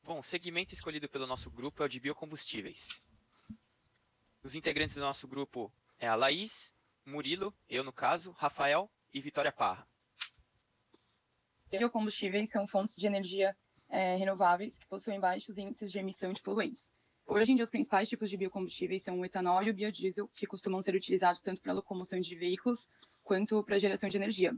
Bom, o segmento escolhido pelo nosso grupo é o de biocombustíveis. Os integrantes do nosso grupo é a Laís, Murilo, eu no caso, Rafael e Vitória Parra. Biocombustíveis são fontes de energia renováveis que possuem baixos índices de emissão de poluentes. Hoje em dia, os principais tipos de biocombustíveis são o etanol e o biodiesel, que costumam ser utilizados tanto para a locomoção de veículos quanto para a geração de energia.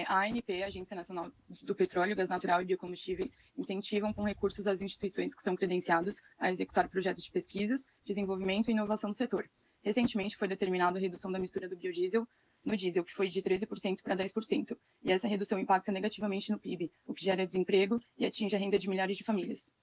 A ANP, a Agência Nacional do Petróleo, Gás Natural e Biocombustíveis, incentivam com recursos as instituições que são credenciadas a executar projetos de pesquisas, desenvolvimento e inovação do setor. Recentemente, foi determinada a redução da mistura do biodiesel no diesel, que foi de 13% para 10%, e essa redução impacta negativamente no PIB, o que gera desemprego e atinge a renda de milhares de famílias.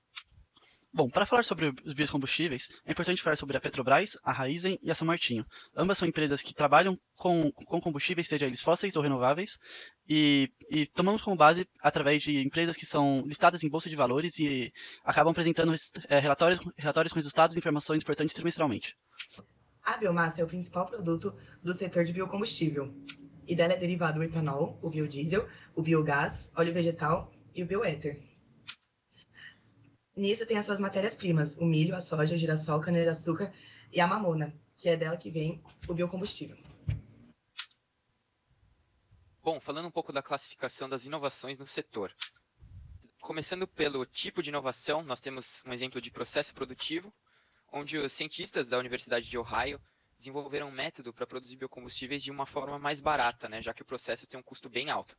Bom, para falar sobre os biocombustíveis, é importante falar sobre a Petrobras, a Raízen e a São Martinho. Ambas são empresas que trabalham com combustíveis, seja eles fósseis ou renováveis, e tomamos como base através de empresas que são listadas em bolsa de valores e acabam apresentando relatórios com resultados e informações importantes trimestralmente. A biomassa é o principal produto do setor de biocombustível, e dela é derivado o etanol, o biodiesel, o biogás, óleo vegetal e o bioéter. Nisso tem as suas matérias-primas, o milho, a soja, o girassol, a cana-de-açúcar e a mamona, que é dela que vem o biocombustível. Bom, falando um pouco da classificação das inovações no setor. Começando pelo tipo de inovação, nós temos um exemplo de processo produtivo, onde os cientistas da Universidade de Ohio desenvolveram um método para produzir biocombustíveis de uma forma mais barata, já que o processo tem um custo bem alto.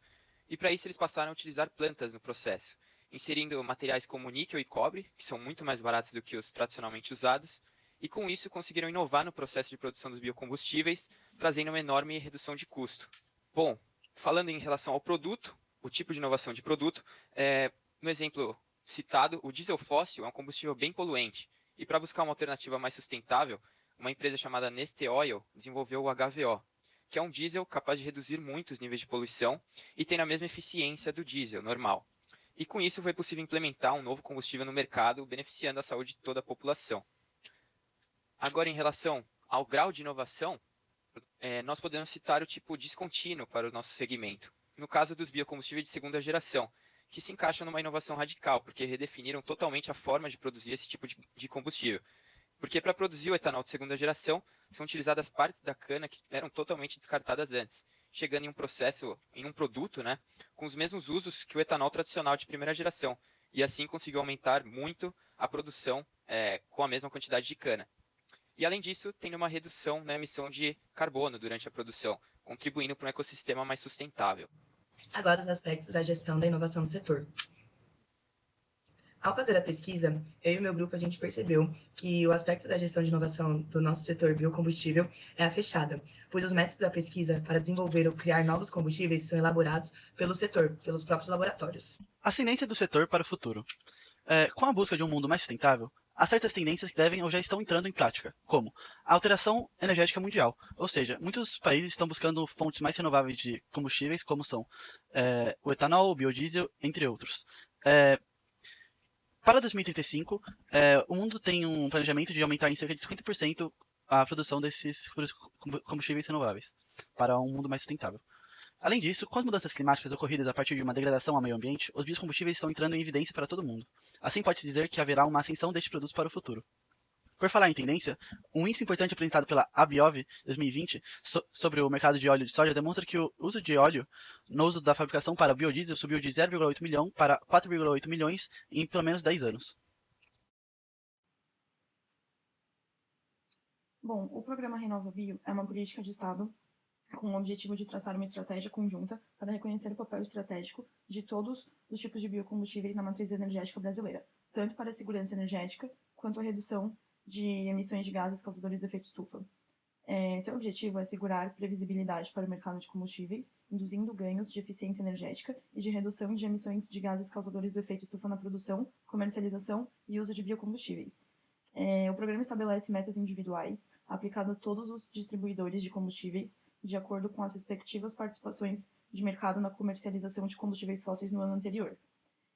E para isso eles passaram a utilizar plantas no processo, inserindo materiais como níquel e cobre, que são muito mais baratos do que os tradicionalmente usados, e com isso conseguiram inovar no processo de produção dos biocombustíveis, trazendo uma enorme redução de custo. Bom, falando em relação ao produto, o tipo de inovação de produto, no exemplo citado, o diesel fóssil é um combustível bem poluente, e para buscar uma alternativa mais sustentável, uma empresa chamada Neste Oil desenvolveu o HVO, que é um diesel capaz de reduzir muito os níveis de poluição e tem a mesma eficiência do diesel normal. E com isso foi possível implementar um novo combustível no mercado, beneficiando a saúde de toda a população. Agora, em relação ao grau de inovação, nós podemos citar o tipo descontínuo para o nosso segmento. No caso dos biocombustíveis de segunda geração, que se encaixam numa inovação radical, porque redefiniram totalmente a forma de produzir esse tipo de combustível. Porque para produzir o etanol de segunda geração, são utilizadas partes da cana que eram totalmente descartadas antes, chegando em um produto, com os mesmos usos que o etanol tradicional de primeira geração, e assim conseguiu aumentar muito a produção com a mesma quantidade de cana. E além disso, tem uma redução na emissão de carbono durante a produção, contribuindo para um ecossistema mais sustentável. Agora os aspectos da gestão da inovação do setor. Ao fazer a pesquisa, eu e o meu grupo, a gente percebeu que o aspecto da gestão de inovação do nosso setor biocombustível é a fechada, pois os métodos da pesquisa para desenvolver ou criar novos combustíveis são elaborados pelo setor, pelos próprios laboratórios. A tendência do setor para o futuro. Com a busca de um mundo mais sustentável, há certas tendências que devem ou já estão entrando em prática, como a alteração energética mundial, ou seja, muitos países estão buscando fontes mais renováveis de combustíveis, como são o etanol, o biodiesel, entre outros. Para 2035, o mundo tem um planejamento de aumentar em cerca de 50% a produção desses combustíveis renováveis, para um mundo mais sustentável. Além disso, com as mudanças climáticas ocorridas a partir de uma degradação ao meio ambiente, os biocombustíveis estão entrando em evidência para todo mundo. Assim, pode-se dizer que haverá uma ascensão destes produtos para o futuro. Por falar em tendência, um índice importante apresentado pela ABIOV 2020 sobre o mercado de óleo de soja demonstra que o uso de óleo no uso da fabricação para biodiesel subiu de 0,8 milhão para 4,8 milhões em pelo menos 10 anos. Bom, o programa RenovaBio é uma política de Estado com o objetivo de traçar uma estratégia conjunta para reconhecer o papel estratégico de todos os tipos de biocombustíveis na matriz energética brasileira, tanto para a segurança energética quanto a redução de emissões de gases causadores do efeito estufa. Seu objetivo é assegurar previsibilidade para o mercado de combustíveis, induzindo ganhos de eficiência energética e de redução de emissões de gases causadores do efeito estufa na produção, comercialização e uso de biocombustíveis. O programa estabelece metas individuais aplicadas a todos os distribuidores de combustíveis, de acordo com as respectivas participações de mercado na comercialização de combustíveis fósseis no ano anterior.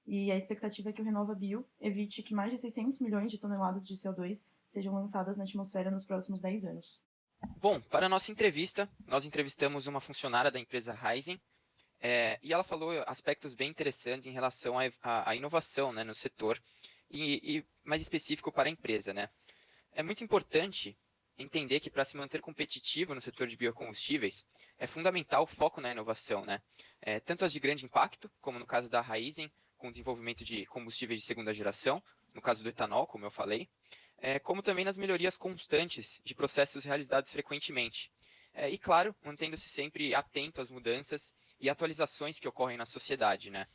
E a expectativa é que o RenovaBio evite que mais de 600 milhões de toneladas de CO2 sejam lançadas na atmosfera nos próximos 10 anos. Bom, para a nossa entrevista, nós entrevistamos uma funcionária da empresa Raízen. E ela falou aspectos bem interessantes em relação à inovação, né, no setor, e mais específico para a empresa, né? É muito importante entender que para se manter competitivo no setor de biocombustíveis, é fundamental o foco na inovação, né? Tanto as de grande impacto, como no caso da Raízen, com o desenvolvimento de combustíveis de segunda geração, no caso do etanol, como eu falei, como também nas melhorias constantes de processos realizados frequentemente. E, claro, mantendo-se sempre atento às mudanças e atualizações que ocorrem na sociedade, né?